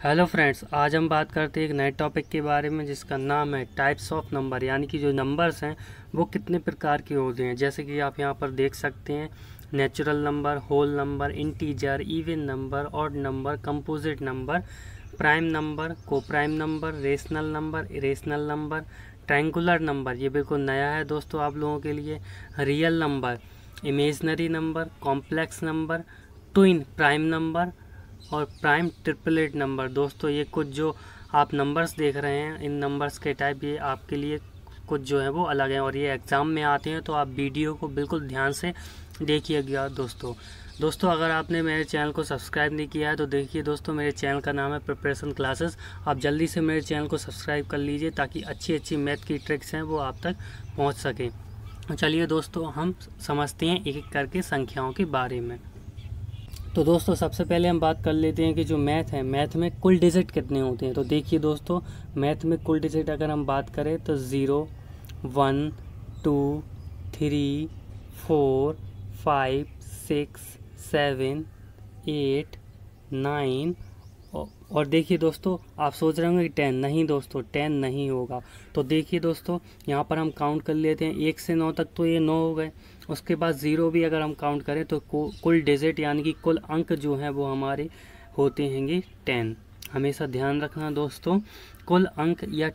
Hello friends, आज हम बात करते हैं एक नए टॉपिक के बारे में जिसका नाम है टाइप्स ऑफ नंबर, यानी कि जो नंबर्स हैं वो कितने प्रकार के होते हैं। जैसे कि आप यहाँ पर देख सकते हैं, natural number, whole number, integer, even number, odd number, composite number, prime number, coprime number, rational number, irrational number, triangular number, ये बिल्कुल नया है दोस्तों आप लोगों के लिए, real number, imaginary number, complex number, twin prime number और प्राइम ट्रिपलेट नंबर। दोस्तों ये कुछ जो आप नंबर्स देख रहे हैं, इन नंबर्स के टाइप ये आपके लिए कुछ जो है वो अलग हैं और ये एग्ज़ाम में आते हैं, तो आप वीडियो को बिल्कुल ध्यान से देखिएगा दोस्तों अगर आपने मेरे चैनल को सब्सक्राइब नहीं किया है तो देखिए दोस्तों, मेरे चैनल का नाम है प्रिपरेशन क्लासेस। आप जल्दी से मेरे चैनल को सब्सक्राइब कर लीजिए ताकि अच्छी अच्छी मैथ की ट्रिक्स हैं वो आप तक पहुँच सकें। चलिए दोस्तों, हम समझते हैं एक एक करके संख्याओं के बारे में। तो दोस्तों सबसे पहले हम बात कर लेते हैं कि जो मैथ है, मैथ में कुल डिजिट कितने होते हैं। तो देखिए दोस्तों, मैथ में कुल डिजिट अगर हम बात करें तो 0, 1, 2, 3, 4, 5, 6, 7, 8, 9 और देखिए दोस्तों, आप सोच रहे होंगे कि 10, नहीं दोस्तों 10 नहीं होगा। तो देखिए दोस्तों, यहाँ पर हम काउंट कर लेते हैं 1 से 9 तक, तो ये 9 हो गए। उसके बाद 0 भी अगर हम काउंट करें तो कुल डिजिट यानी कि कुल अंक जो हैं वो हमारे होते हैंगे 10। हमेशा ध्यान रखना दोस्तों, कुल अंक या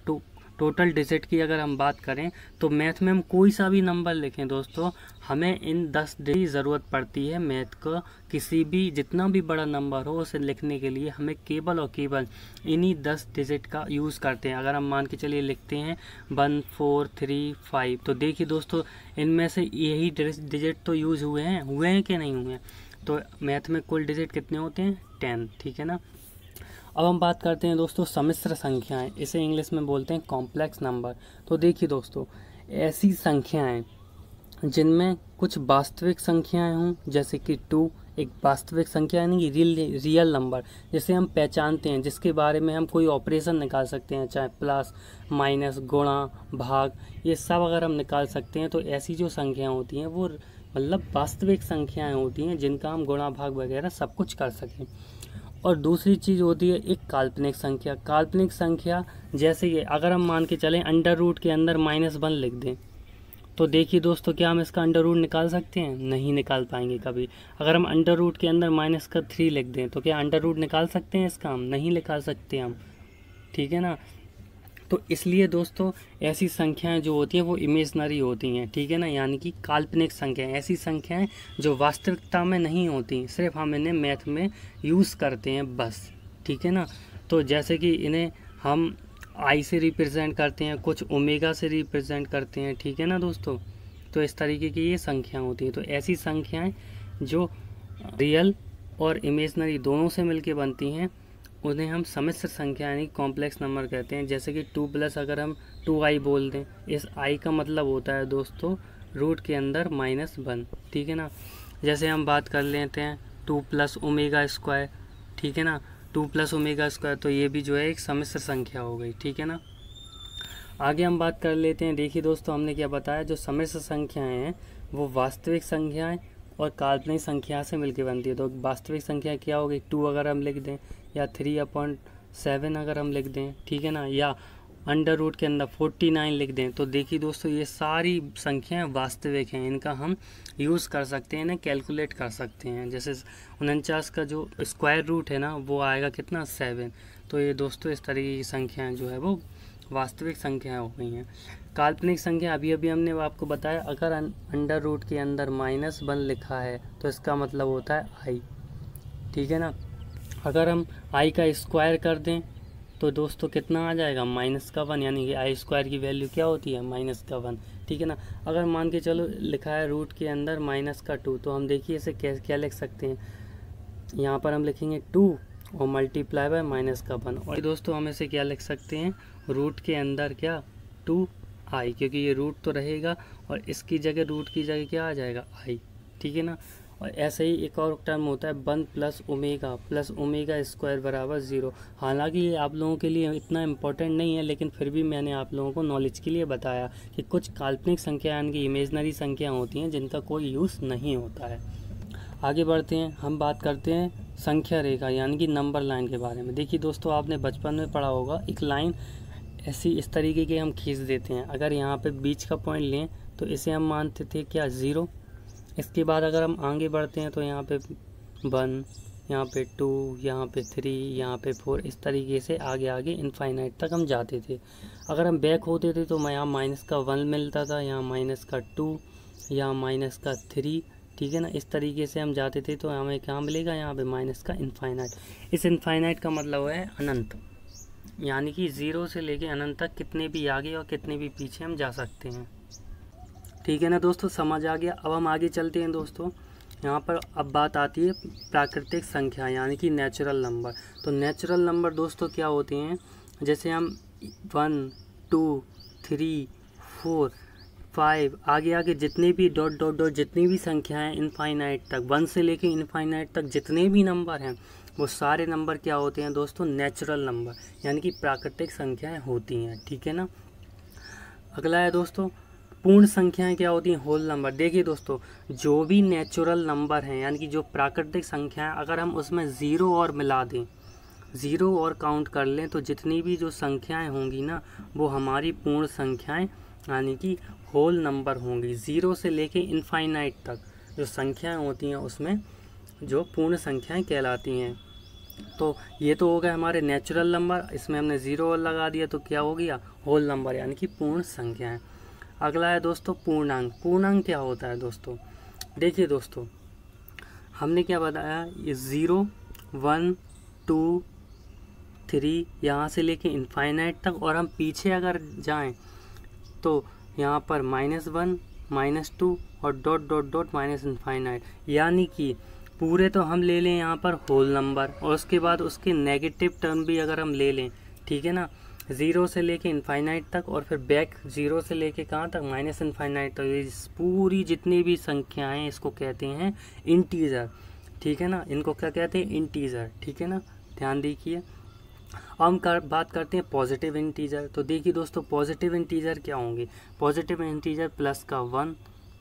टोटल डिजिट की अगर हम बात करें तो मैथ में हम कोई सा भी नंबर लिखें दोस्तों, हमें इन 10 डिजिट की ज़रूरत पड़ती है। मैथ का किसी भी जितना भी बड़ा नंबर हो उसे लिखने के लिए हमें केवल और केवल इन्हीं 10 डिजिट का यूज़ करते हैं। अगर हम मान के चलिए लिखते हैं 1, 4, 3, 5, तो देखिए दोस्तों, इनमें से यही डिजिट तो यूज़ हुए हैं कि नहीं हुए हैं। तो मैथ में कुल डिजिट कितने होते हैं? 10, ठीक है ना। अब हम बात करते हैं दोस्तों सम्मिश्र संख्याएं, इसे इंग्लिश में बोलते हैं कॉम्प्लेक्स नंबर। तो देखिए दोस्तों, ऐसी संख्याएं जिनमें कुछ वास्तविक संख्याएं हों, जैसे कि 2 एक वास्तविक संख्या यानी कि रियल नंबर, जिसे हम पहचानते हैं, जिसके बारे में हम कोई ऑपरेशन निकाल सकते हैं, चाहे प्लस माइनस गुणा भाग, ये सब अगर हम निकाल सकते हैं, तो ऐसी जो संख्याएं होती हैं वो मतलब वास्तविक संख्याएं होती हैं जिनका हम गुणा भाग वगैरह सब कुछ कर सकें। और दूसरी चीज़ होती है एक काल्पनिक संख्या। काल्पनिक संख्या जैसे कि अगर हम मान के चलें अंडर रूट के अंदर -1 लिख दें, तो देखिए दोस्तों, क्या हम इसका अंडर रूट निकाल सकते हैं? नहीं निकाल पाएंगे कभी। अगर हम अंडर रूट के अंदर -3 लिख दें तो क्या अंडर रूट निकाल सकते हैं इसका? हम नहीं निकाल सकते हम, ठीक है ना। तो इसलिए दोस्तों, ऐसी संख्याएं जो होती हैं वो इमेजनरी होती हैं, ठीक है ना, यानी कि काल्पनिक संख्याएं, ऐसी संख्याएं जो वास्तविकता में नहीं होती, सिर्फ हम इन्हें मैथ में यूज़ करते हैं बस, ठीक है ना। तो जैसे कि इन्हें हम आई से रिप्रेजेंट करते हैं, कुछ ओमेगा से रिप्रेजेंट करते हैं, ठीक है ना दोस्तों। तो इस तरीके की ये संख्याएँ होती हैं। तो ऐसी संख्याएँ जो रियल और इमेजनरी दोनों से मिलके बनती हैं उन्हें हम सम्मिश्र संख्या यानी कॉम्प्लेक्स नंबर कहते हैं। जैसे कि 2+ अगर हम 2i बोल दें, इस i का मतलब होता है दोस्तों रूट के अंदर -1, ठीक है ना। जैसे हम बात कर लेते हैं 2+ ओमेगा स्क्वायर, ठीक है ना, 2+ ओमेगा स्क्वायर, तो ये भी जो है एक सम्मिश्र संख्या हो गई, ठीक है ना। आगे हम बात कर लेते हैं। देखिए दोस्तों, हमने क्या बताया, जो सम्मिश्र संख्याएँ हैं वो वास्तविक संख्याएँ और काल्पनिक संख्या से मिलकर बनती है। तो वास्तविक संख्या क्या होगी? 2 अगर हम लिख दें, या 3/7 अगर हम लिख दें, ठीक है ना, या अंडर रूट के अंदर 49 लिख दें, तो देखिए दोस्तों, ये सारी संख्याएं वास्तविक हैं, इनका हम यूज़ कर सकते हैं, इन्हें कैलकुलेट कर सकते हैं। जैसे 49 का जो स्क्वायर रूट है ना वो आएगा कितना? 7। तो ये दोस्तों इस तरीके की संख्याएँ जो है वो वास्तविक संख्याएँ हो गई हैं। काल्पनिक संख्या अभी हमने आपको बताया, अगर अंडर रूट के अंदर -1 लिखा है तो इसका मतलब होता है i, ठीक है ना। अगर हम i का स्क्वायर कर दें तो दोस्तों कितना आ जाएगा? -1, यानी कि i² की वैल्यू क्या होती है? -1, ठीक है ना। अगर मान के चलो लिखा है रूट के अंदर -2, तो हम देखिए इसे क्या लिख सकते हैं, यहाँ पर हम लिखेंगे 2 और मल्टीप्लाई बाय -1। और दोस्तों हम इसे क्या लिख सकते हैं? रूट के अंदर क्या? 2i, क्योंकि ये रूट तो रहेगा और इसकी जगह रूट की जगह क्या आ जाएगा? i, ठीक है ना। और ऐसे ही एक और टर्म होता है 1 + ओमेगा स्क्वायर बराबर 0। हालांकि ये आप लोगों के लिए इतना इम्पोर्टेंट नहीं है, लेकिन फिर भी मैंने आप लोगों को नॉलेज के लिए बताया कि कुछ काल्पनिक संख्या यानी कि इमेजनरी संख्या होती हैं जिनका कोई यूज़ नहीं होता है। आगे बढ़ते हैं, हम बात करते हैं संख्या रेखा यानी कि नंबर लाइन के बारे में। देखिए दोस्तों, आपने बचपन में पढ़ा होगा, एक लाइन ऐसी इस तरीके के हम खींच देते हैं। अगर यहाँ पे बीच का पॉइंट लें तो इसे हम मानते थे क्या, 0। इसके बाद अगर हम आगे बढ़ते हैं तो यहाँ पे 1, यहाँ पे 2, यहाँ पे 3, यहाँ पे 4, इस तरीके से आगे आगे इनफाइनाइट तक हम जाते थे। अगर हम बैक होते थे तो यहाँ -1 मिलता था, यहाँ -2, यहाँ -3, ठीक है ना। इस तरीके से हम जाते थे तो हमें क्या मिलेगा, यहाँ पे इनफाइनाइट। इस इनफाइनाइट का मतलब है अनंत, यानी कि 0 से लेके अनंत तक कितने भी आगे और कितने भी पीछे हम जा सकते हैं, ठीक है ना दोस्तों, समझ आ गया। अब हम आगे चलते हैं दोस्तों। यहाँ पर अब बात आती है प्राकृतिक संख्या यानी कि नेचुरल नंबर। तो नेचुरल नंबर दोस्तों क्या होते हैं, जैसे हम 1, 2, 3, 4, 5 आगे आगे जितने भी डॉट डॉट डॉट जितनी भी संख्याएं इनफाइनाइट तक, 1 से लेके इनफाइनाइट तक जितने भी नंबर हैं वो सारे नंबर क्या होते हैं दोस्तों, नेचुरल नंबर यानी कि प्राकृतिक संख्याएं होती हैं, ठीक है ना। अगला है दोस्तों पूर्ण संख्याएं क्या होती हैं, होल नंबर। देखिए दोस्तों, जो भी नेचुरल नंबर हैं यानी कि जो प्राकृतिक संख्याएं, अगर हम उसमें 0 और मिला दें, 0 और काउंट कर लें तो जितनी भी जो संख्याएं होंगी ना वो हमारी पूर्ण संख्याएं यानी कि होल नंबर होंगी। 0 से लेके इनफाइनाइट तक जो संख्याएं होती हैं उसमें जो पूर्ण संख्याएं कहलाती हैं। तो ये तो हो गए हमारे नेचुरल नंबर, इसमें हमने 0 और लगा दिया तो क्या हो गया, होल नंबर यानी कि पूर्ण संख्याएं। अगला है दोस्तों पूर्णांक। पूर्णांक क्या होता है दोस्तों, देखिए दोस्तों हमने क्या बताया, ये 0, 1, 2, 3 यहाँ से लेके इनफाइनाइट तक, और हम पीछे अगर जाएं तो यहाँ पर -1, -2 और dot dot dot minus infinite, यानी कि पूरे तो हम ले लें यहाँ पर होल नंबर और उसके बाद उसके नेगेटिव टर्म भी अगर हम ले लें, ठीक है ना, 0 से लेके इनफाइनाइट तक और फिर बैक 0 से लेके कहाँ तक, माइनस इनफाइनाइट तक। ये पूरी जितनी भी संख्याएं इसको कहते हैं इंटीजर, ठीक है ना, इनको क्या कहते हैं, इंटीजर, ठीक है ना, ध्यान दीजिए। अब हम बात करते हैं पॉजिटिव इंटीजर। तो देखिए दोस्तों पॉजिटिव इंटीजर क्या होंगे, पॉजिटिव इंटीजर प्लस का 1,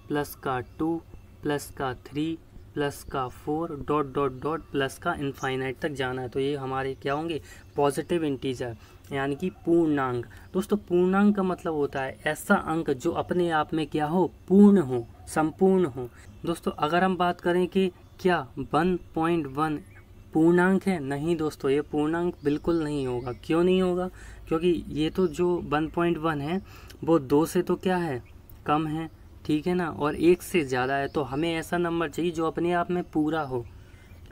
प्लस का 2, प्लस का 3, प्लस का 4 डॉट डॉट डॉट प्लस का इनफाइनाइट तक जाना है, तो ये हमारे क्या होंगे, पॉजिटिव इंटीजर यानी कि पूर्णांक। दोस्तों पूर्णांक का मतलब होता है ऐसा अंक जो अपने आप में क्या हो, पूर्ण हो, संपूर्ण हो। दोस्तों अगर हम बात करें कि क्या 1.1 पूर्णांक है, नहीं दोस्तों ये पूर्णांक बिल्कुल नहीं होगा। क्यों नहीं होगा, क्योंकि ये तो जो 1.1 है वो 2 से तो क्या है, कम है, ठीक है ना, और 1 से ज़्यादा है, तो हमें ऐसा नंबर चाहिए जो अपने आप में पूरा हो।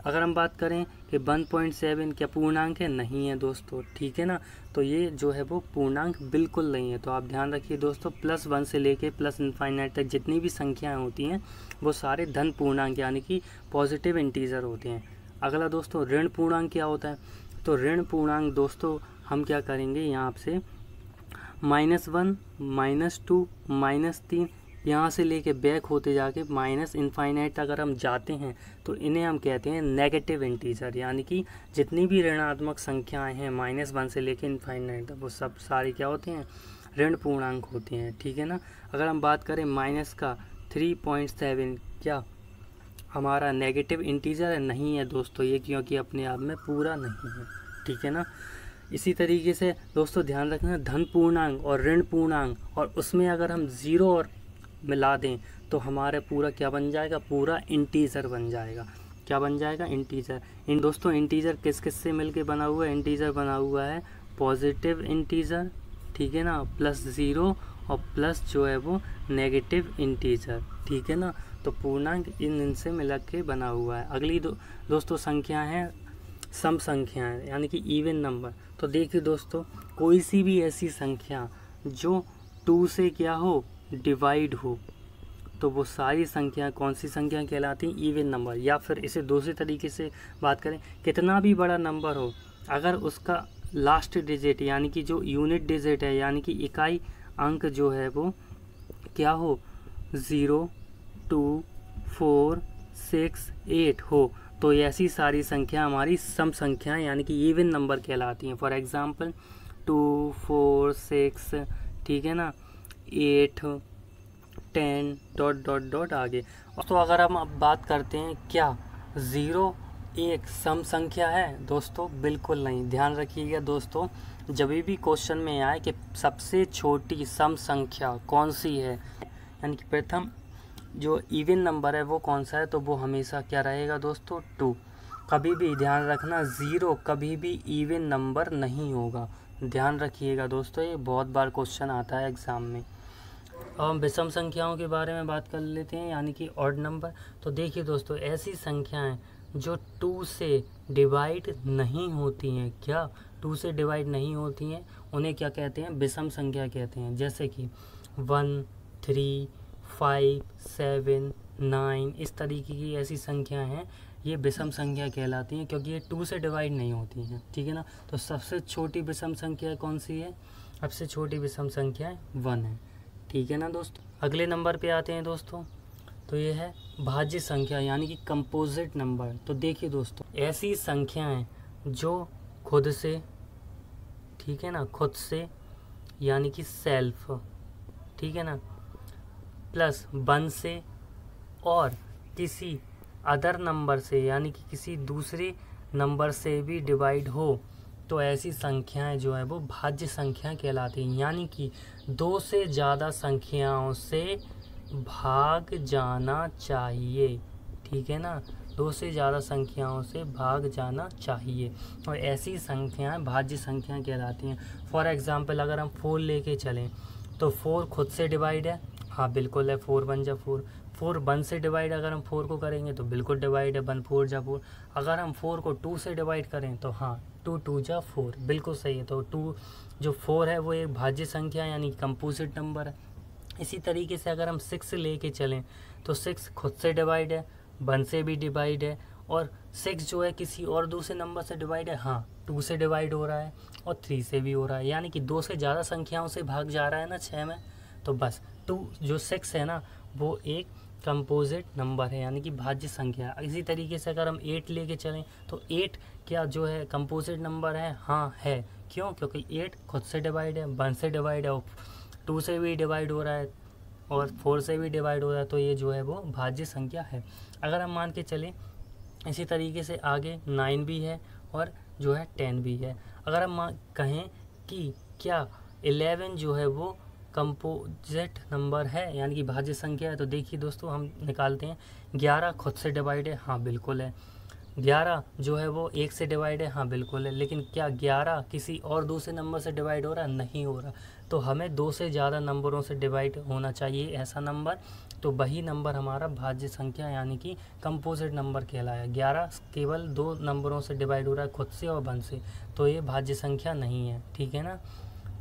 अगर हम बात करें कि 1.7 क्या पूर्णांक है, नहीं है दोस्तों, ठीक है ना, तो ये जो है वो पूर्णांक बिल्कुल नहीं है। तो आप ध्यान रखिए दोस्तों, +1 से लेके प्लस इनफाइनाइट तक जितनी भी संख्याएं होती हैं वो सारे धन पूर्णांक यानी कि पॉजिटिव इंटीजर होते हैं। अगला दोस्तों ऋण पूर्णांक क्या होता है, तो ऋण पूर्णांक दोस्तों हम क्या करेंगे, यहाँ से -1, -2, -3 यहाँ से लेके बैक होते जाके माइनस इनफाइनाइट अगर हम जाते हैं तो इन्हें हम कहते हैं नेगेटिव इंटीजर, यानी कि जितनी भी ऋणात्मक संख्याएं हैं -1 से लेके इनफाइनाइट तक वो सब सारे क्या होते हैं, ऋण पूर्णांक होते हैं, ठीक है ना। अगर हम बात करें माइनस का 3.7 क्या हमारा नेगेटिव इंटीजर है, नहीं है दोस्तों ये, क्योंकि अपने आप में पूरा नहीं है, ठीक है ना। इसी तरीके से दोस्तों ध्यान रखना धन पूर्णांक और ऋण पूर्णांक और उसमें अगर हम 0 और मिला दें तो हमारे पूरा क्या बन जाएगा, पूरा इंटीजर बन जाएगा। क्या बन जाएगा, इंटीजर। इन दोस्तों इंटीजर किस किस से मिलके बना हुआ है, इंटीजर बना हुआ है पॉजिटिव इंटीजर, ठीक है ना, +0 और प्लस जो है वो नेगेटिव इंटीजर, ठीक है ना। तो पूर्णांक इनसे मिला के बना हुआ है। अगली दोस्तों संख्या है सम संख्याएं यानी कि इवन नंबर। तो देखिए दोस्तों कोई सी भी ऐसी संख्या जो 2 से क्या हो, डिवाइड हो, तो वो सारी संख्या कौन सी संख्या कहलाती हैं, इवन नंबर। या फिर इसे दूसरे तरीके से बात करें, कितना भी बड़ा नंबर हो अगर उसका लास्ट डिजिट यानी कि जो यूनिट डिजिट है यानी कि इकाई अंक जो है वो क्या हो, 0, 2, 4, 6, 8 हो, तो ऐसी सारी संख्या हमारी सम संख्या यानी कि इवन नंबर कहलाती हैं। फॉर 10 डॉट डॉट डॉट आगे। तो अगर हम अब बात करते हैं क्या 0 एक सम संख्या है दोस्तों, बिल्कुल नहीं। ध्यान रखिएगा दोस्तों, जब भी क्वेश्चन में आए कि सबसे छोटी सम संख्या कौन सी है, यानी कि प्रथम जो इवन नंबर है वो कौन सा है, तो वो हमेशा क्या रहेगा दोस्तों 2। कभी भी ध्यान रखना 0 कभी भी इवन नंबर नहीं होगा, ध्यान रखिएगा दोस्तों, ये बहुत बार क्वेश्चन आता है एग्ज़ाम में। अब हम विषम संख्याओं के बारे में बात कर लेते हैं, यानी कि ऑड नंबर। तो देखिए दोस्तों, ऐसी संख्याएं जो 2 से डिवाइड नहीं होती हैं, क्या 2 से डिवाइड नहीं होती हैं, उन्हें क्या कहते हैं, विषम संख्या कहते हैं। जैसे कि 1 3 5 7 9 इस तरीके की ऐसी संख्याएं हैं, ये विषम संख्या कहलाती हैं, क्योंकि ये 2 से डिवाइड नहीं होती हैं, ठीक है ना। तो सबसे छोटी विषम संख्या कौन सी है, सबसे छोटी विषम संख्या 1 है, ठीक है ना दोस्तों। अगले नंबर पे आते हैं दोस्तों, तो ये है भाज्य संख्या, यानी कि कंपोजिट नंबर। तो देखिए दोस्तों, ऐसी संख्याएं जो खुद से, ठीक है ना, खुद से यानी कि सेल्फ, ठीक है ना, प्लस 1 से और किसी अदर नंबर से, यानी कि किसी दूसरे नंबर से भी डिवाइड हो, तो ऐसी संख्याएं जो है वो भाज्य संख्याएं कहलाती हैं। यानी कि 2 से ज़्यादा संख्याओं से भाग जाना चाहिए, ठीक है ना, 2 से ज़्यादा संख्याओं से भाग जाना चाहिए, और ऐसी संख्याएं भाज्य संख्याएं कहलाती हैं। फॉर एग्ज़ाम्पल अगर हम 4 लेके चलें, तो 4 खुद से डिवाइड है, हाँ बिल्कुल है, 4 1 जा 4। 4 1 से डिवाइड अगर हम 4 को करेंगे तो बिल्कुल डिवाइड है, 1 4 जा 4। अगर हम 4 को 2 से डिवाइड करें तो हाँ 2 2 जा 4, बिल्कुल सही है। तो 2 जो 4 है वो एक भाज्य संख्या यानी कंपोजिट नंबर है। इसी तरीके से अगर हम 6 लेके चलें, तो 6 खुद से डिवाइड है, 1 से भी डिवाइड है, और 6 जो है किसी और दूसरे नंबर से डिवाइड है, हाँ 2 से डिवाइड हो रहा है और 3 से भी हो रहा है, यानी कि 2 से ज़्यादा संख्याओं से भाग जा रहा है ना 6 में, तो बस 2 जो 6 है ना वो एक कंपोजिट नंबर है, यानी कि भाज्य संख्या। इसी तरीके से अगर हम 8 लेके चलें, तो 8 क्या जो है कंपोजिट नंबर है, हाँ है। क्यों, क्योंकि 8 खुद से डिवाइड है, 1 से डिवाइड है, 2 से भी डिवाइड हो रहा है और 4 से भी डिवाइड हो रहा है, तो ये जो है वो भाज्य संख्या है। अगर हम मान के चलें इसी तरीके से आगे 9 भी है और जो है 10 भी है। अगर हम कहें कि क्या 11 जो है वो कंपोजिट नंबर है, यानी कि भाज्य संख्या है, तो देखिए दोस्तों हम निकालते हैं। 11 खुद से डिवाइड है, हाँ बिल्कुल है। 11 जो है वो 1 से डिवाइड है, हाँ बिल्कुल है। लेकिन क्या 11 किसी और दूसरे नंबर से डिवाइड हो रहा है, नहीं हो रहा। तो हमें 2 से ज़्यादा नंबरों से डिवाइड होना चाहिए ऐसा नंबर, तो वही नंबर हमारा भाज्य संख्या यानी कि कंपोजिट नंबर कहलाया। 11 केवल 2 नंबरों से डिवाइड हो रहा है, खुद से और 1 से, तो ये भाज्य संख्या नहीं है, ठीक है ना।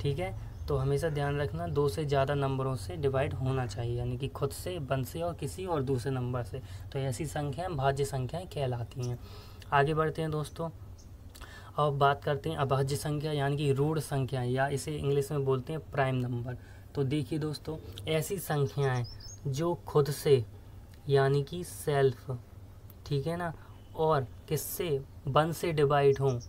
ठीक है, तो हमेशा ध्यान रखना 2 से ज़्यादा नंबरों से डिवाइड होना चाहिए, यानी कि खुद से, 1 से और किसी और दूसरे नंबर से, तो ऐसी संख्याएं भाज्य संख्याएं कहलाती हैं। आगे बढ़ते हैं दोस्तों, अब बात करते हैं अभाज्य संख्या यानी कि रूढ़ संख्या, या इसे इंग्लिश में बोलते हैं प्राइम नंबर। तो देखिए दोस्तों, ऐसी संख्याएं जो खुद से यानी कि सेल्फ, ठीक है ना, और किससे 1 से डिवाइड हों,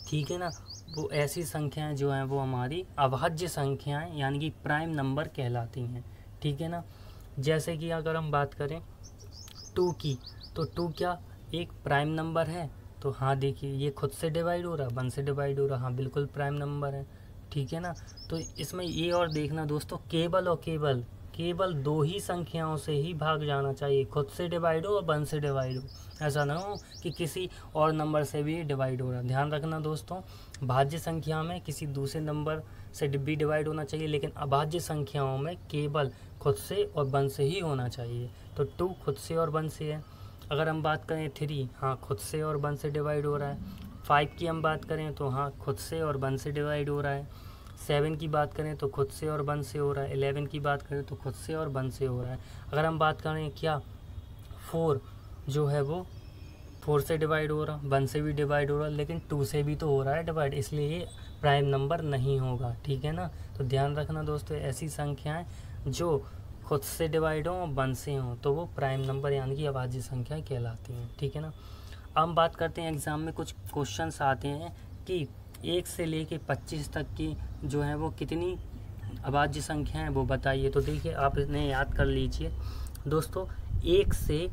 ठीक है ना, वो ऐसी संख्याएं जो हैं वो हमारी अभाज्य संख्याएं यानी कि प्राइम नंबर कहलाती हैं, ठीक है ना। जैसे कि अगर हम बात करें 2 की, तो 2 क्या एक प्राइम नंबर है, तो हाँ देखिए ये खुद से डिवाइड हो रहा, 1 से डिवाइड हो रहा, हाँ बिल्कुल प्राइम नंबर है, ठीक है ना। तो इसमें ये और देखना दोस्तों, केवल और केवल 2 ही संख्याओं से ही भाग जाना चाहिए, खुद से डिवाइड हो और 1 से डिवाइड हो, ऐसा ना हो कि किसी और नंबर से भी डिवाइड हो रहा। ध्यान रखना दोस्तों, भाज्य संख्या में किसी दूसरे नंबर से भी डिवाइड होना चाहिए, लेकिन अभाज्य संख्याओं में केवल खुद से और 1 से ही होना चाहिए। तो 2 खुद से और 1 से है। अगर हम बात करें 3, हाँ खुद से और 1 से डिवाइड हो रहा है। 5 की हम बात करें तो हाँ खुद से और 1 से डिवाइड हो रहा है। 7 की बात करें तो खुद से और 1 से हो रहा है। 11 की बात करें तो खुद से और 1 से हो रहा है। अगर हम बात करें क्या 4 जो है वो 4 से डिवाइड हो रहा, 1 से भी डिवाइड हो रहा, लेकिन 2 से भी तो हो रहा है डिवाइड, इसलिए ये प्राइम नंबर नहीं होगा, ठीक है ना। तो ध्यान रखना दोस्तों, ऐसी संख्याएं जो खुद से डिवाइड हों और 1 से हों तो वो प्राइम नंबर यानी कि अभाज्य संख्याएं कहलाती हैं, ठीक है ना। अब हम बात करते हैं, एग्ज़ाम में कुछ क्वेश्चंस आते हैं कि 1 से लेके 25 तक की जो है वो कितनी अभाज्य संख्या है वो बताइए। तो देखिए आप इन्हें याद कर लीजिए दोस्तों, 1 से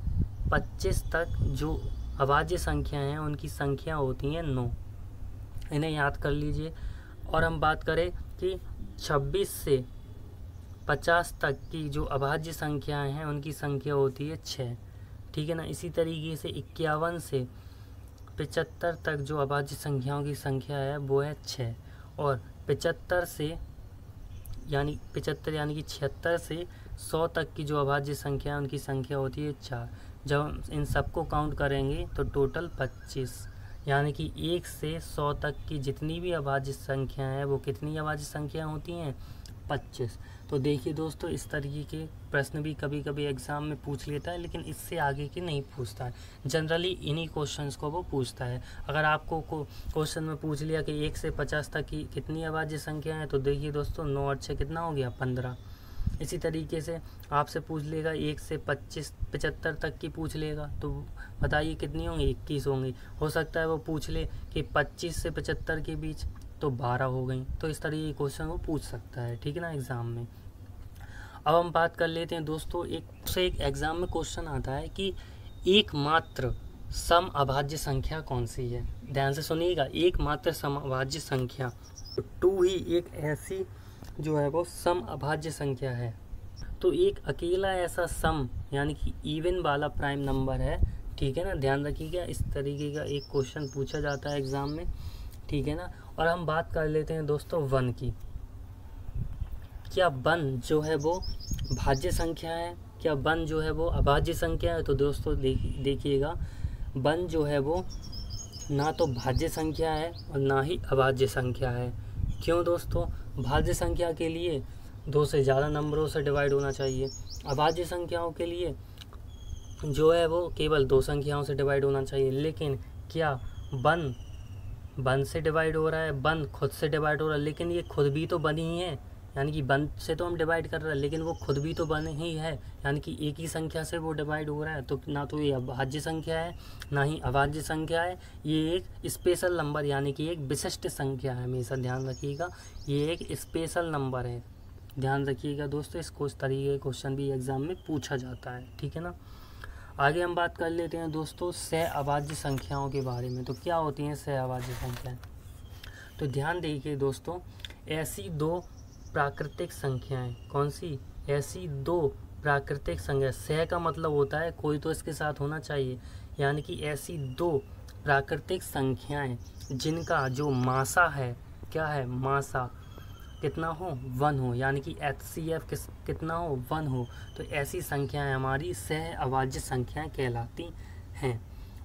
25 तक जो अभाज्य संख्या हैं उनकी संख्या होती हैं 9, इन्हें याद कर लीजिए। और हम बात करें कि 26 से 50 तक की जो अभाज्य संख्याएं हैं उनकी संख्या होती है 6, ठीक है ना। इसी तरीके से 51 से 75 तक जो अभाज्य संख्याओं की संख्या है वो है 6, और 75 यानी कि 76 से 100 तक की जो अभाज्य संख्या है उनकी संख्या होती है 4। जब हम इन सबको काउंट करेंगे तो टोटल 25, यानी कि 1 से 100 तक की जितनी भी अभाज्य संख्या है वो कितनी अभाज्य संख्या होती हैं, 25। तो देखिए दोस्तों, इस तरीके के प्रश्न भी कभी कभी एग्ज़ाम में पूछ लेता है, लेकिन इससे आगे के नहीं पूछता है। जनरली इन्हीं क्वेश्चंस को वो पूछता है। अगर आपको क्वेश्चन में पूछ लिया कि 1 से 50 तक की कितनी अभाज्य संख्या है, तो देखिए दोस्तों 9 और 6 कितना हो गया, 15। इसी तरीके से आपसे पूछ लेगा 1 से 75 तक की पूछ लेगा, तो बताइए कितनी होंगी, 21 होंगी। हो सकता है वो पूछ ले कि 25 से 75 के बीच, तो 12 हो गई। तो इस तरीके के क्वेश्चन वो पूछ सकता है, ठीक है ना, एग्ज़ाम में। अब हम बात कर लेते हैं दोस्तों, एक एग्ज़ाम में क्वेश्चन आता है कि एकमात्र सम अभाज्य संख्या कौन सी है। ध्यान से सुनिएगा, एकमात्र सम अभाज्य संख्या 2 ही एक ऐसी जो है वो सम अभाज्य संख्या है। तो एक अकेला ऐसा सम यानी कि इवन वाला प्राइम नंबर है, ठीक है ना। ध्यान रखिएगा, इस तरीके का एक क्वेश्चन पूछा जाता है एग्ज़ाम में, ठीक है ना। और हम बात कर लेते हैं दोस्तों 1 की। क्या 1 जो है वो भाज्य संख्या है, क्या 1 जो है वो अभाज्य संख्या है। तो दोस्तों देखिएगा, 1 जो है वो ना तो भाज्य संख्या है और ना ही अभाज्य संख्या है। क्यों दोस्तों, भाज्य संख्या के लिए 2 से ज़्यादा नंबरों से डिवाइड होना चाहिए, अभाज्य संख्याओं के लिए जो है वो केवल 2 संख्याओं से डिवाइड होना चाहिए। लेकिन क्या 1 से डिवाइड हो रहा है, 1 खुद से डिवाइड हो रहा है, लेकिन ये खुद भी तो 1 ही है, यानी कि 1 से तो हम डिवाइड कर रहे हैं, लेकिन वो खुद भी तो 1 ही है, यानी कि एक ही संख्या से वो डिवाइड हो रहा है। तो ना तो ये अभाज्य संख्या है ना ही अभाज्य संख्या है, ये एक स्पेशल नंबर यानी कि एक विशिष्ट संख्या है। हमेशा ध्यान रखिएगा, ये एक स्पेशल नंबर है। ध्यान रखिएगा दोस्तों, इस तरीके के क्वेश्चन भी एग्जाम में पूछा जाता है, ठीक है ना। आगे हम बात कर लेते हैं दोस्तों सह अभाज्य संख्याओं के बारे में। तो क्या होती हैं सह अभाज्य संख्याएं। तो ध्यान देखिए दोस्तों, ऐसी 2 प्राकृतिक संख्याएं, कौन सी, ऐसी 2 प्राकृतिक संख्या, सह का मतलब होता है कोई तो इसके साथ होना चाहिए, यानी कि ऐसी 2 प्राकृतिक संख्याएं जिनका जो मासा है, क्या है, मासा कितना हो, 1 हो, यानी कि HCF कितना हो, 1 हो। तो ऐसी संख्याएं हमारी सह अभाज्य संख्याएं कहलाती हैं।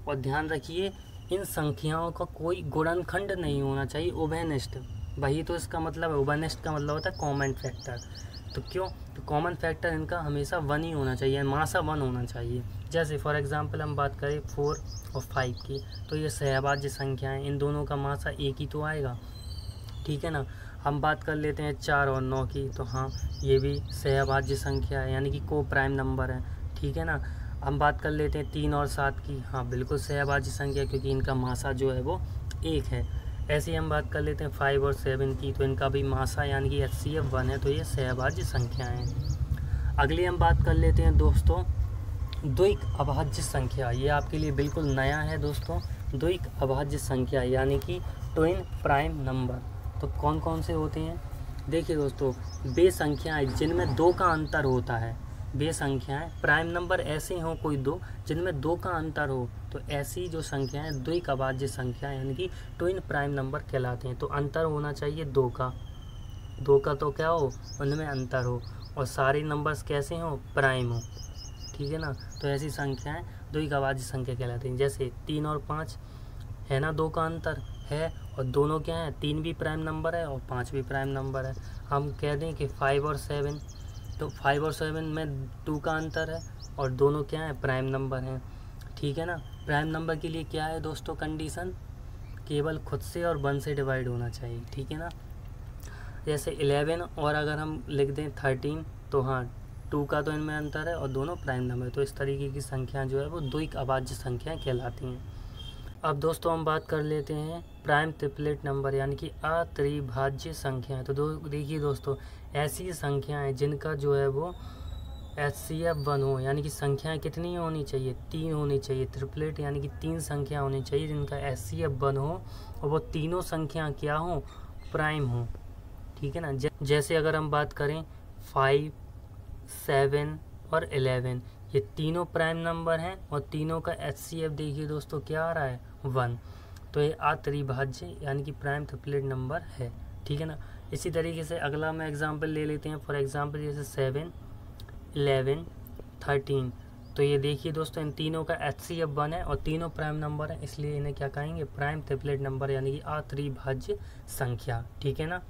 और ध्यान रखिए, इन संख्याओं का कोई गुणनखंड नहीं होना चाहिए, उभयनिष्ठ। वही तो इसका मतलब है, उभयनिष्ठ का मतलब होता है कॉमन फैक्टर। तो क्यों, तो कॉमन फैक्टर इनका हमेशा 1 ही होना चाहिए, मासा 1 होना चाहिए। जैसे फॉर एग्जांपल हम बात करें 4 और 5 की, तो ये सहअभाज्य संख्याएं, इन दोनों का मासा 1 ही तो आएगा, ठीक है ना। हम बात कर लेते हैं 4 और 9 की, तो हाँ ये भी सहअभाज्य संख्या है, यानी कि को प्राइम नंबर है, ठीक है ना। हम बात कर लेते हैं 3 और 7 की, हाँ बिल्कुल सहअभाज्य संख्या, क्योंकि इनका मासा जो है वो 1 है। ऐसे ही हम बात कर लेते हैं 5 और 7 की, तो इनका भी मासा यानी कि HCF 1 है, तो ये सहअभाज्य संख्याएँ हैं। अगली हम बात कर लेते हैं दोस्तों द्विक अभाज्य संख्या। ये आपके लिए बिल्कुल नया है दोस्तों, द्विक अभाज्य संख्या यानी कि ट्विन प्राइम नंबर। तो कौन कौन से होते हैं, देखिए दोस्तों, वे संख्याएं जिनमें 2 का अंतर होता है, वे संख्याएं प्राइम नंबर ऐसे हों कोई 2 जिनमें 2 का अंतर हो, तो ऐसी जो संख्याएं द्विक अभाज्य संख्या यानी कि ट्विन प्राइम नंबर कहलाते हैं। तो अंतर होना चाहिए 2 का तो क्या हो, उनमें अंतर हो, और सारे नंबर्स कैसे हों, प्राइम हो, ठीक है ना। तो ऐसी संख्याएं द्विक अभाज्य संख्या कहलाती हैं। जैसे 3 और 5 है ना, 2 का अंतर है, और दोनों क्या हैं, 3 भी प्राइम नंबर है और 5 भी प्राइम नंबर है। हम कह दें कि 5 और 7, तो 5 और 7 में 2 का अंतर है और दोनों क्या हैं, प्राइम नंबर हैं, ठीक है ना। प्राइम नंबर के लिए क्या है दोस्तों कंडीशन, केवल खुद से और 1 से डिवाइड होना चाहिए, ठीक है ना। जैसे 11 और अगर हम लिख दें 13, तो हाँ 2 का तो इनमें अंतर है और दोनों प्राइम नंबर, तो इस तरीके की संख्या जो है वो द्विक अभाज्य संख्याएं कहलाती हैं। अब दोस्तों हम बात कर लेते हैं प्राइम ट्रिपलेट नंबर यानी कि अत्रिभाज्य संख्याएं। तो देखिए दोस्तों, ऐसी संख्याएं जिनका जो है वो HCF 1 हो, यानी कि संख्याएं कितनी होनी चाहिए, 3 होनी चाहिए। ट्रिपलेट यानी कि 3 संख्या होनी चाहिए जिनका HCF 1 हो और वो तीनों संख्या क्या हो, प्राइम हो। ठीक है ना। जैसे अगर हम बात करें 5, 7 और 11, ये तीनों प्राइम नंबर हैं और तीनों का HCF देखिए दोस्तों क्या आ रहा है, 1। तो ये अत्रिभाज्य यानी कि प्राइम ट्रिपलेट नंबर है। ठीक है ना। इसी तरीके से अगला मैं एग्जांपल ले लेते हैं। फॉर एग्जांपल जैसे 7, 11, 13। तो ये देखिए दोस्तों, इन तीनों का HCF 1 है और तीनों प्राइम नंबर है, इसलिए इन्हें क्या कहेंगे, प्राइम ट्रिपलेट नंबर यानी कि अत्रिभाज्य संख्या। ठीक है ना।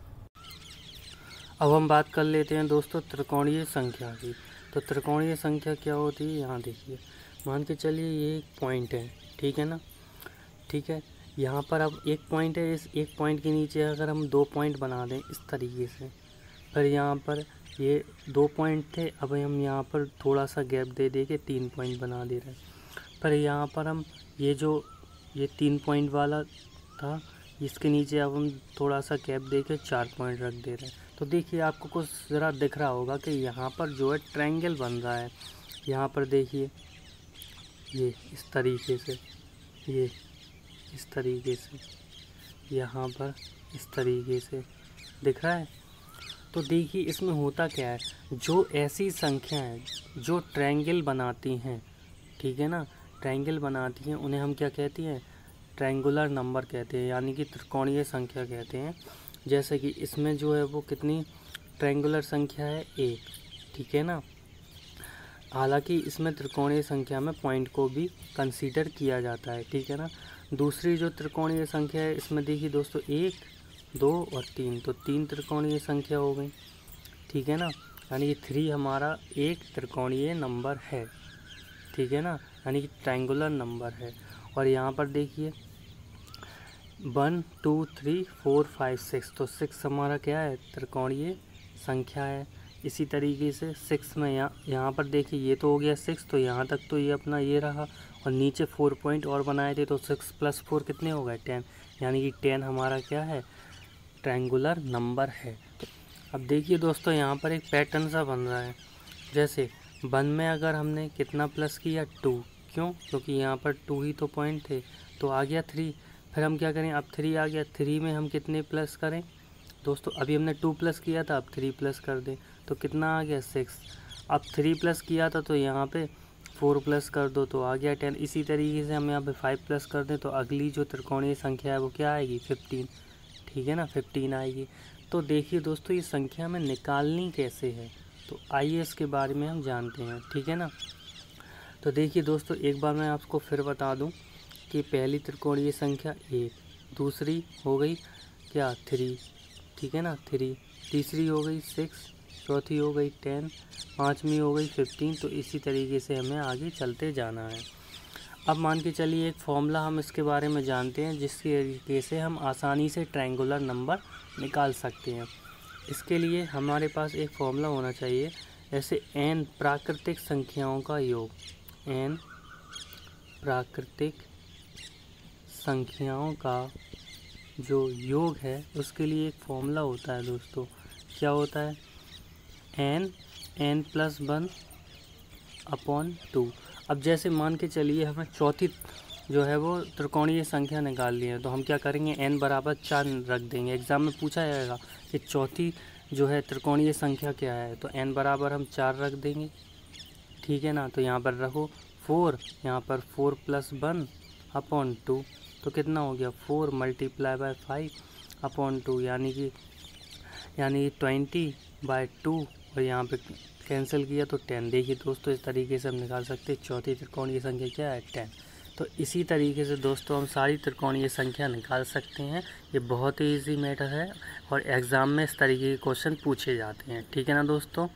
अब हम बात कर लेते हैं दोस्तों त्रिकोणीय संख्या की। तो त्रिकोणीय संख्या क्या होती है, यहाँ देखिए, मान के चलिए ये एक पॉइंट है। ठीक है ना। ठीक है, यहाँ पर अब एक पॉइंट है, इस एक पॉइंट के नीचे अगर हम 2 पॉइंट बना दें इस तरीके से, फिर यहाँ पर ये 2 पॉइंट थे, अब हम यहाँ पर थोड़ा सा गैप दे के 3 पॉइंट बना दे रहे हैं। पर यहाँ पर हम ये 3 पॉइंट वाला था, इसके नीचे अब हम थोड़ा सा गैप दे के 4 पॉइंट रख दे रहे हैं। तो देखिए आपको कुछ ज़रा दिख रहा होगा कि यहाँ पर जो है ट्रायंगल बन रहा है। यहाँ पर देखिए ये इस तरीके से, ये इस तरीके से, यहाँ पर इस तरीके से दिख रहा है। तो देखिए इसमें होता क्या है, जो ऐसी संख्याएं जो ट्रायंगल बनाती हैं, ठीक है ना, ट्रायंगल बनाती हैं, उन्हें हम क्या कहते हैं, ट्रायंगुलर नंबर कहते हैं, यानी कि त्रिकोणीय संख्या कहते हैं। जैसे कि इसमें जो है वो कितनी ट्रायंगुलर संख्या है, 1। ठीक है ना। हालांकि इसमें त्रिकोणीय संख्या में पॉइंट को भी कंसीडर किया जाता है। ठीक है ना। दूसरी जो त्रिकोणीय संख्या है, इसमें देखिए दोस्तों 1, 2 और 3, तो 3 त्रिकोणीय संख्या हो गई। ठीक है ना। यानी कि 3 हमारा एक त्रिकोणीय नंबर है। ठीक है ना, यानी कि ट्रायंगुलर नंबर है। और यहाँ पर देखिए 1, 2, 3, 4, 5, 6, तो 6 हमारा क्या है, त्रिकोणीय संख्या है। इसी तरीके से 6 में यहाँ पर देखिए ये तो हो गया 6, तो यहाँ तक तो ये अपना ये रहा, और नीचे 4 पॉइंट और बनाए थे, तो 6 + 4 कितने हो गए, 10, यानी कि 10 हमारा क्या है, ट्रायंगुलर नंबर है। अब देखिए दोस्तों यहाँ पर एक पैटर्न सा बन रहा है। जैसे 1 में अगर हमने कितना प्लस किया, 2, क्यों, क्योंकि यहाँ पर 2 ही तो पॉइंट थे, तो आ गया 3। फिर हम क्या करें, अब 3 आ गया, 3 में हम कितने प्लस करें दोस्तों, अभी हमने 2 प्लस किया था, अब 3 प्लस कर दें, तो कितना आ गया, 6। अब 3 प्लस किया था तो यहाँ पे 4 प्लस कर दो तो आ गया 10। इसी तरीके से हम यहाँ पे 5 प्लस कर दें तो अगली जो त्रिकोणीय संख्या है वो क्या आएगी, 15। ठीक है ना, 15 आएगी। तो देखिए दोस्तों ये संख्या में निकालनी कैसे है, तो आइए इसके बारे में हम जानते हैं। ठीक है ना। तो देखिए दोस्तों एक बार मैं आपको फिर बता दूं कि पहली त्रिकोणीय संख्या 1, दूसरी हो गई क्या, 3। ठीक है ना, 3, तीसरी हो गई 6, चौथी हो गई 10, पाँचवीं हो गई 15। तो इसी तरीके से हमें आगे चलते जाना है। अब मान के चलिए एक फॉर्मूला हम इसके बारे में जानते हैं जिसके तरीके से हम आसानी से ट्रायंगुलर नंबर निकाल सकते हैं। इसके लिए हमारे पास एक फॉर्मूला होना चाहिए, जैसे n प्राकृतिक संख्याओं का योग, n प्राकृतिक संख्याओं का जो योग है उसके लिए एक फॉर्मूला होता है दोस्तों। क्या होता है, n + 1/2। अब जैसे मान के चलिए हमें चौथी जो है वो त्रिकोणीय संख्या निकालनी है, तो हम क्या करेंगे, n = 4 रख देंगे। एग्ज़ाम में पूछा जाएगा कि चौथी जो है त्रिकोणीय संख्या क्या है, तो n बराबर हम 4 रख देंगे। ठीक है ना। तो यहाँ पर रखो 4, यहाँ पर 4 + 1/2, तो कितना हो गया, 4 × 5/2, यानी कि 20/2, और यहाँ पे कैंसिल किया तो 10। देखिए दोस्तों इस तरीके से हम निकाल सकते हैं चौथी त्रिकोणीय संख्या क्या है, 10। तो इसी तरीके से दोस्तों हम सारी त्रिकोणीय संख्या निकाल सकते हैं। ये बहुत ही ईजी मैटर है और एग्ज़ाम में इस तरीके के क्वेश्चन पूछे जाते हैं। ठीक है ना दोस्तों।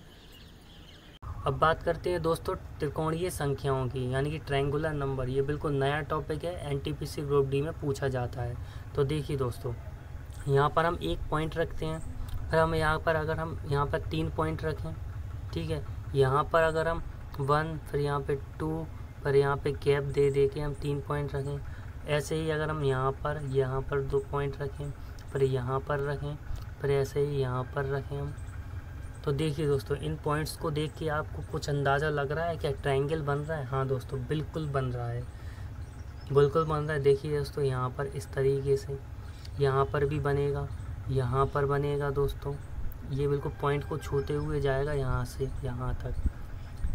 अब बात करते हैं दोस्तों त्रिकोणीय संख्याओं की, यानी कि ट्रायंगुलर नंबर। ये बिल्कुल नया टॉपिक है, एनटीपीसी ग्रुप डी में पूछा जाता है। तो देखिए दोस्तों यहाँ पर हम 1 पॉइंट रखते हैं, फिर हम यहाँ पर अगर हम यहाँ पर 3 पॉइंट रखें, ठीक है, यहाँ पर अगर हम 1, फिर यहाँ पे 2, फिर यहाँ पे गैप दे के हम 3 पॉइंट रखें, ऐसे ही अगर हम यहाँ पर 2 पॉइंट रखें, फिर यहाँ पर रखें, फिर ऐसे ही यहाँ पर रखें हम, तो देखिए दोस्तों इन पॉइंट्स को देख के आपको कुछ अंदाज़ा लग रहा है क्या ट्रायंगल बन रहा है? हाँ दोस्तों, बिल्कुल बन रहा है, बिल्कुल बन रहा है। देखिए दोस्तों यहाँ पर इस तरीके से, यहाँ पर भी बनेगा, यहाँ पर बनेगा दोस्तों, ये बिल्कुल पॉइंट को छूते हुए जाएगा यहाँ से यहाँ तक।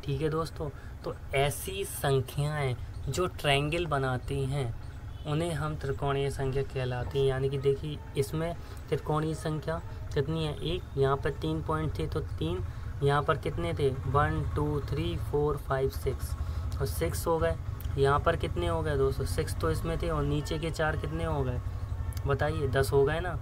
ठीक है दोस्तों, तो ऐसी संख्याएं जो ट्रायंगल बनाती हैं उन्हें हम त्रिकोणीय संख्या कहलाती हैं। यानी कि देखिए इसमें त्रिकोणीय संख्या कितनी है? एक, यहाँ पर 3 पॉइंट थे तो 3, यहाँ पर कितने थे? 1 2 3 4 5 6 और 6 हो गए। यहाँ पर कितने हो गए दोस्तों? 6 तो इसमें थे और नीचे के 4 कितने हो गए बताइए? 10 हो गए ना।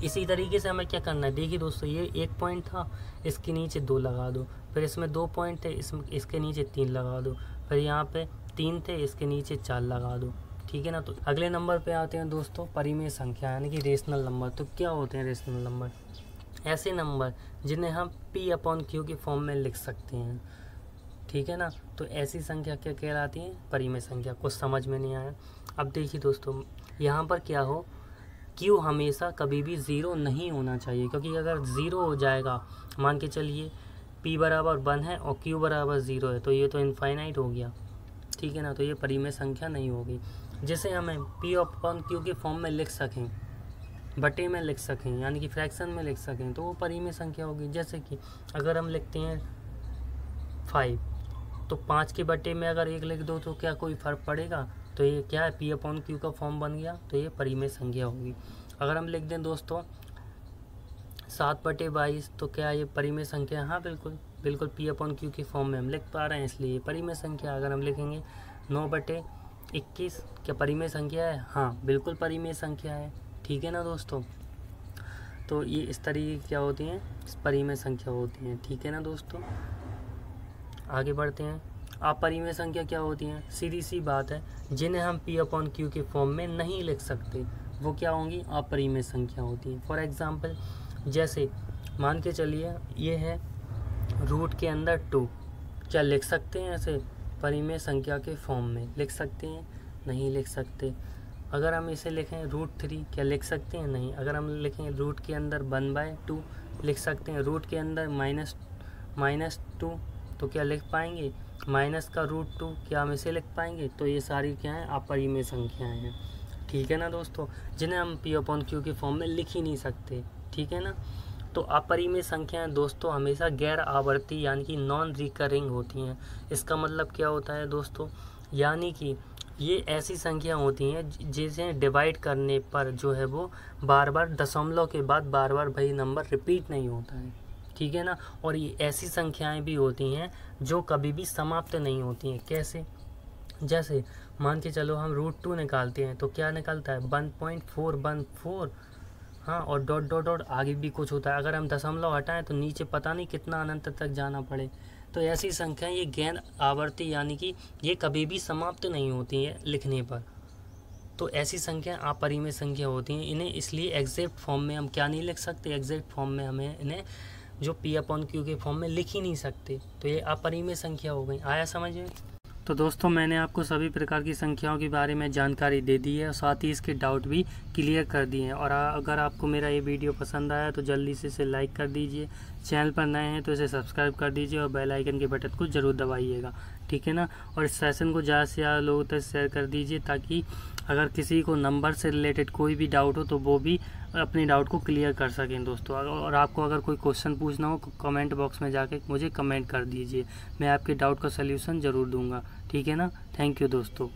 इसी तरीके से हमें क्या करना है? देखिए दोस्तों ये 1 पॉइंट था, इसके नीचे 2 लगा दो, फिर इसमें 2 पॉइंट थे, इसके नीचे 3 लगा दो, फिर यहाँ पे 3 थे, इसके नीचे 4 लगा दो। ठीक है ना। तो अगले नंबर पे आते हैं दोस्तों परिमेय संख्या यानी कि रेशनल नंबर। तो क्या होते हैं रेशनल नंबर? ऐसे नंबर जिन्हें हम P/Q के फॉर्म में लिख सकते हैं। ठीक है ना। तो ऐसी संख्या क्या कहलाती है? परिमेय संख्या। कुछ समझ में नहीं आया? अब देखिए दोस्तों यहाँ पर क्या हो, Q हमेशा कभी भी 0 नहीं होना चाहिए, क्योंकि अगर 0 हो जाएगा, मान के चलिए P बराबर 1 है और Q बराबर 0 है, तो ये तो इनफाइनाइट हो गया। ठीक है ना। तो ये परिमेय संख्या नहीं होगी। जिसे हमें P/Q के फॉर्म में लिख सकें, बटे में लिख सकें, यानी कि फ्रैक्शन में लिख सकें, तो वो परिमेय संख्या होगी। जैसे कि अगर हम लिखते हैं 5, तो 5 के बटे में अगर 1 लिख दो तो क्या कोई फ़र्क पड़ेगा? तो ये क्या है? P/Q का फॉर्म बन गया, तो ये परिमेय संख्या होगी। अगर हम लिख दें दोस्तों 7/22, तो क्या ये परिमेय संख्या? हाँ बिल्कुल बिल्कुल, P/Q के फॉर्म में हम लिख पा रहे हैं, इसलिए ये परिमेय संख्या। अगर हम लिखेंगे 9/21, क्या परिमेय संख्या है? हाँ बिल्कुल परिमेय संख्या है। ठीक है ना दोस्तों। तो ये इस तरीके की क्या होती हैं? परिमेय संख्या होती हैं। ठीक है ना दोस्तों। आगे बढ़ते हैं। अपरिमेय संख्या क्या होती हैं? सीधी सी बात है, जिन्हें हम P/Q के फॉर्म में नहीं लिख सकते, वो क्या होंगी? अपरिमेय संख्या होती हैं। फॉर एग्जाम्पल जैसे मान के चलिए ये है रूट के अंदर 2, क्या लिख सकते हैं ऐसे परिमेय संख्या के फॉर्म में? लिख सकते हैं? नहीं लिख सकते। अगर हम इसे लिखें √3, क्या लिख सकते हैं? नहीं। अगर हम लिखें रूट के अंदर 1/2, लिख सकते हैं। रूट के अंदर -2, तो क्या लिख पाएंगे? माइनस का √2, क्या हम इसे लिख पाएंगे? तो ये सारी क्या हैं? अपरिमेय संख्याएं हैं। ठीक है ना दोस्तों, जिन्हें हम P/Q के फॉर्म में लिख ही नहीं सकते। ठीक है ना। तो अपरिमेय संख्याएं दोस्तों हमेशा गैर आवर्ती यानी कि नॉन रिकरिंग होती हैं। इसका मतलब क्या होता है दोस्तों? यानी कि ये ऐसी संख्या होती हैं जिसे डिवाइड करने पर जो है वो बार बार दशमलव के बाद बार बार वही नंबर रिपीट नहीं होता है। ठीक है ना। और ये ऐसी संख्याएं भी होती हैं जो कभी भी समाप्त नहीं होती हैं। कैसे? जैसे मान के चलो हम √2 निकालते हैं, तो क्या निकलता है? 1.414। हाँ, और डॉट डॉट डॉट आगे भी कुछ होता है। अगर हम दशमलव हटाएं तो नीचे पता नहीं कितना अनंत तक जाना पड़े। तो ऐसी संख्या ये गैर आवर्ती यानी कि ये कभी भी समाप्त नहीं होती है लिखने पर। तो ऐसी संख्या अपरिमेय संख्या होती हैं। इन्हें इसलिए एग्जैक्ट फॉर्म में हम क्या नहीं लिख सकते? एग्जैक्ट फॉर्म में हमें इन्हें जो P/Q के फॉर्म में लिख ही नहीं सकते। तो ये अपरिमेय संख्या हो गई। आया समझ में? तो दोस्तों मैंने आपको सभी प्रकार की संख्याओं के बारे में जानकारी दे दी है और साथ ही इसके डाउट भी क्लियर कर दिए हैं। और अगर आपको मेरा ये वीडियो पसंद आया तो जल्दी से इसे लाइक कर दीजिए, चैनल पर नए हैं तो इसे सब्सक्राइब कर दीजिए और बेल आइकन के बटन को ज़रूर दबाइएगा। ठीक है ना। और इस सेशन को ज़्यादा से ज़्यादा लोगों तक शेयर कर दीजिए, ताकि अगर किसी को नंबर से रिलेटेड कोई भी डाउट हो तो वो भी अपने डाउट को क्लियर कर सकें दोस्तों। और आपको अगर कोई क्वेश्चन पूछना हो कमेंट बॉक्स में जाके मुझे कमेंट कर दीजिए, मैं आपके डाउट का सल्यूशन ज़रूर दूंगा। ठीक है ना। थैंक यू दोस्तों।